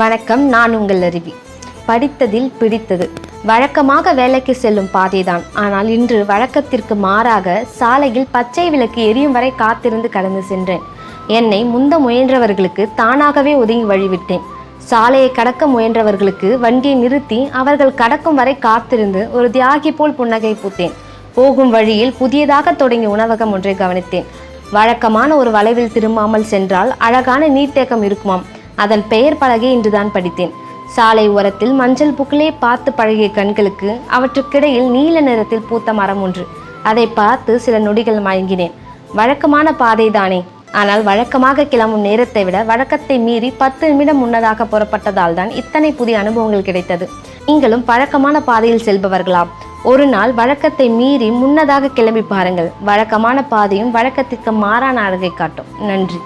வணக்கம். நான் உங்கள் அருவி. படித்ததில் பிடித்தது வழக்கமாக வேலைக்கு செல்லும் பாதைதான். ஆனால் இன்று வழக்கத்திற்கு மாறாக சாலையில் பச்சை விளக்கு எரியும் வரை காத்திருந்து கடந்து சென்றேன். என்னை முந்த முயன்றவர்களுக்கு தானாகவே ஒதுங்கி வழிவிட்டேன். சாலையை கடக்க முயன்றவர்களுக்கு வண்டியை நிறுத்தி அவர்கள் கடக்கும் வரை காத்திருந்து ஒரு தியாகி போல் புன்னகை பூத்தேன். போகும் வழியில் புதியதாக தொடங்கிய உணவகம் ஒன்றை கவனித்தேன். வழக்கமான ஒரு வளைவில் திரும்பாமல் சென்றால் அழகான நீர்த்தேக்கம் இருக்குமாம். அதன் பெயர் பலகை இன்றுதான் படித்தேன். சாலை ஓரத்தில் மஞ்சள் புக்கிலே பார்த்து பழகிய கண்களுக்கு அவற்றுக்கிடையில் நீல நிறத்தில் பூத்த மரம் ஒன்று. அதை பார்த்து சில நொடிகள் மயங்கினேன். வழக்கமான பாதை தானே, ஆனால் வழக்கமாக கிளம்பும் நேரத்தை விட வழக்கத்தை மீறி 10 நிமிடம் முன்னதாக புறப்பட்டதால் தான் இத்தனை புதிய அனுபவங்கள் கிடைத்தது. நீங்களும் வழக்கமான பாதையில் செல்பவர்களாம். ஒரு நாள் வழக்கத்தை மீறி முன்னதாக கிளம்பி பாருங்கள். வழக்கமான பாதையும் வழக்கத்திற்கு மாறான அழகை காட்டும். நன்றி.